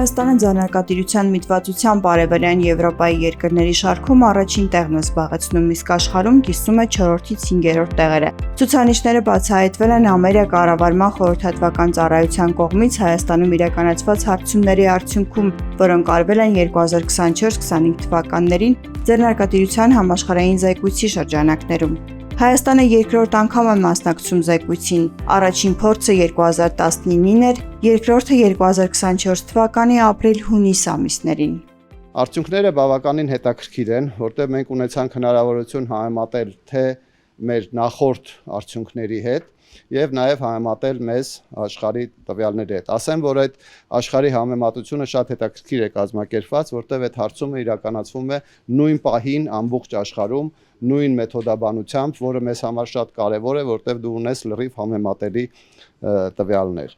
Հայաստանը ձեռնարկատիրության միտվածությամբ արևելյան Եվրոպայի երկրների շարքում առաջին տեղն է զբաղեցնում, իսկ աշխարհում կիսում է 4-ից 5-րդ տեղերը։ Ցուցանիշները բացահայտվել են Ամերիկա կառավարման խորհրդատվական ծառայության կողմից Հայաստանում իրականացված հարցումների արդյունքում, որոնք արվել են 2024-25 թվականներին ձեռնարկատիրության համաշխարհային զեկույցի շրջանակներում։ Հայաստանը երկրորդ անգամ է մասնակցում զեկույցին, առաջին փորձը 2019-ին էր, երկրորդը 2024 թվականի ապրիլ-հունիս ամիսներին։ Արդյունքները բավականին հետաքրքիր են, որտեղ մենք ունեցանք հնարավորություն համեմատել թե մեր նախորդ արդյունքների հետ եւ նաեւ համեմատել մեզ աշխարհի տվյալների հետ։ Ասեմ, որ այդ աշխարհի համեմատությունը շատ հետաքրքիր է կազմակերպված, որտեղ այդ հարցումը իրականացվում է նույն պահին ամբողջ աշխարհում, նույն մեթոդաբանությամբ, որը մեզ համար շատ կարևոր է, որտեղ դու ունես լրիվ համեմատելի տվյալներ։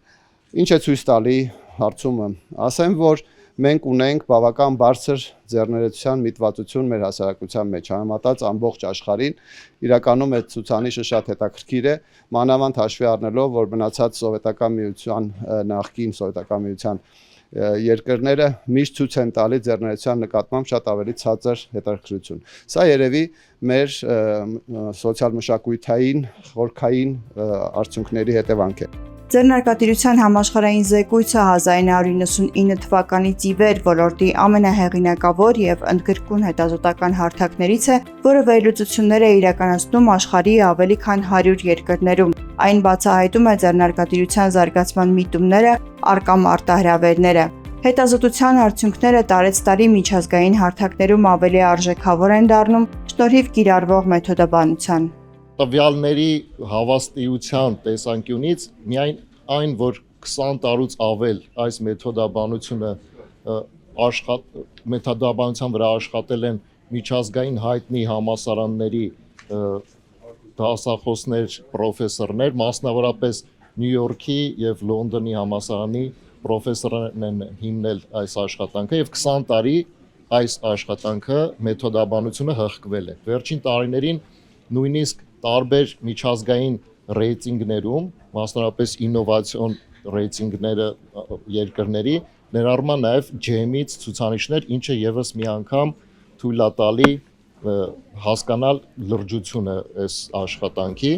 Ինչ է ցույց տալի հարցումը։ Ասեմ, որ մենք ունենք բավական բարձր ձեռներեցության միտվածություն մեր հասարակության մեջ, համեմատած ամբողջ աշխարհին, իրականում այդ ցուցանիշը շատ հետաքրքիր է, մանավանդ հաշվի առնելով, որ մնացած սովետական միության, նախկին սովետական միության երկրները միշտ ցույց են տալի ձեռներեցության նկատմամբ շատ ավելի ցածր հետաքրքրություն։ Սա երևի մեր սոցիալ-մշակութային, խորքային արդյունքների հետևանք է։ Ձեռնարկատիրության համաշխարհային զեկույցը 1999 թվականից ի վեր ոլորտի ամենահեղինակավոր եւ ընդգրկուն հետազոտական հարթակներից է, որը վերլուծություններ է իրականացնում աշխարհի ավելի քան 100 երկրներում։ Այն բացահայտում է ձեռնարկատիրության զարգացման միտումները, առկա մարտահրավերները։ Հետազոտության արդյունքները տարեցտարի միջազգային հարթակներում ավելի արժեքավոր են դառնում շնորհիվ կիրառվող մեթոդաբանության։ Տվյալների հավաստիության տեսանկյունից միայն այն, որ 20 տարուց ավել այս մեթոդաբանությունը մեթոդաբանության վրա աշխատել են միջազգային հայտնի համալսարանների դասախոսներ, պրոֆեսորներ, մասնավորապես Նյու Յորքի եւ Լոնդոնի համալսարանի պրոֆեսորներն են հիմնել այս աշխատանքը եւ 20 տարի այս աշխատանքը մեթոդաբանությունը հղկվել է։ Վերջին տարիներին նույնիսկ տարբեր միջազգային ռեյտինգներում, մասնավորապես ինովացիոն ռեյտինգները երկրների, ներառում է նաև GM-ից ցուցանիշներ, ինչը եւս մի անգամ թույլ է տալի հասկանալ լրջությունը այս աշխատանքի։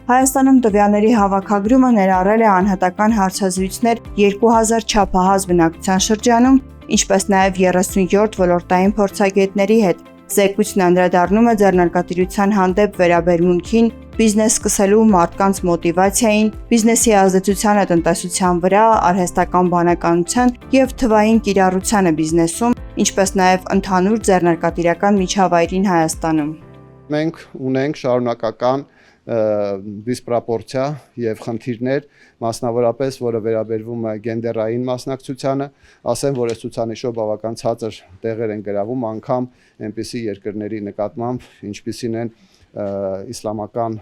Հայաստանում տվյալների հավաքագրումը ներառել է անհատական հարցազրույցներ 2000 չափահաս բնակչության շրջանում, ինչպես նաև 37 ոլորտային փորձագետների հետ։ Զեկույցն անդրադառնում է ձեռնարկատիրության հանդեպ վերաբերմունքին, բիզնես սկսելու մարդկանց մոտիվացիային, բիզնեսի ազդեցությանը տնտեսության վրա, արհեստական բանականության եւ թվային կիրառությանը բիզնեսում, ինչպես նաև ընդհանուր ձեռնարկատիրական միջավայրին Հայաստանում։ Մենք ունենք շարունակական դիսպրոպորցիա եւ խնդիրներ, մասնավորապես որը վերաբերվում է գենդերային մասնակցությանը, ասեմ, որ այս ցուցանիշով բավական ցածր տեղեր են գրավում անգամ այնպիսի երկրների նկատմամբ, ինչպիսին են իսլամական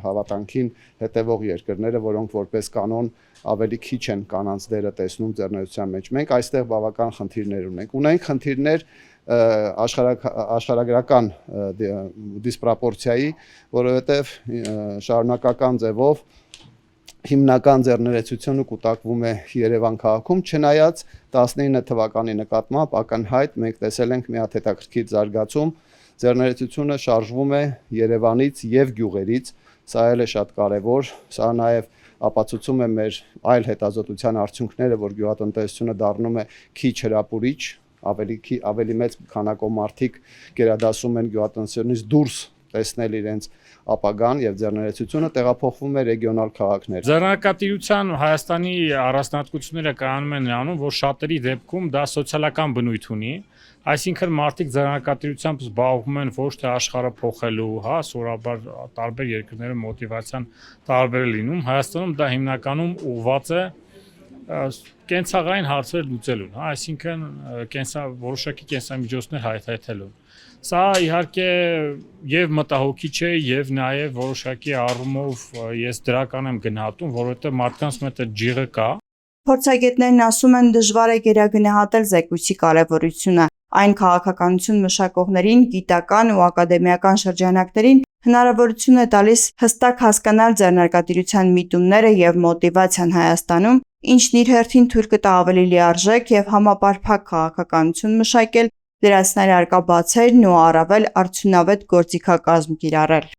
հավատանքին հետևող երկրները, որոնք որպես կանոն ավելի քիչ են կանանց դերը տեսնում ձեռներեցության մեջ։ Մենք այստեղ բավական խնդիրներ ունենք։ Ունենք խնդիրներ աշխարհագրական դիսպրոպորցիայի, որովհետև շարունակական ձևով հիմնական ձեռներեցությունը կուտակվում է Երևան քաղաքում, չնայած 19 թվականի նկատմամբ ակնհայտ մենք տեսել ենք մի հատ հետաքրքիր զարգացում, ձեռներեցությունը շարժվում է Երևանից եւ գյուղերից, սա էլ է շատ կարեւոր, սա նաեւ ապացուցում է մեր այլ հետազոտության արդյունքները, որ գյուղատնտեսությունը դառնում է քիչ հրապուրիչ, ավելի մեծ քանակով մարդիկ գերադասում են գյուղատնտեսությունից դուրս տեսնել իրենց ապագան եւ ձեռներեցությունը տեղափոխվում է ռեգիոնալ քաղաքներ։ Ձեռնարկատիրության Հայաստանի առանձնահատկությունները կայանում են նրանում, որ շատերի դեպքում դա սոցիալական բնույթ ունի, այսինքն մարդիկ ձեռնարկատիրությամբ զբաղվում են ոչ թե աշխարհը փոխելու, հա, սովորաբար տարբեր երկրներում մոտիվացիան տարբեր է լինում, Հայաստանում դա հիմնականում ուղղված է կենցաղային հարցեր լուծելուն, հա, այսինքն որոշակի կենսամիջոցներ հայթայթելուն։ Սա իհարկե եւ մտահոգիչ է եւ նաեւ որոշակի առումով ես դրական եմ գնահատում, որովհետեւ մարդկանց մոտ այդ ջիղը կա։ Փորձագետներն ասում են դժվար է գերագնահատել զեկույցի կարևորությունը։ Այն քաղաքականություն մշակողներին, գիտական ու ակադեմիական շրջանակներին հնարավորություն է տալիս հստակ հասկանալ ձեռնարկատիրության միտումները եւ մոտիվացիան Հայաստանում ինչն իր հերթին թույլ կտա ավելի լիարժեք եւ համապարփակ քաղաքականություն մշակել, դրացնել արկա բացերն ու առավել արդյունավետ գործիքակազմ կիրառել։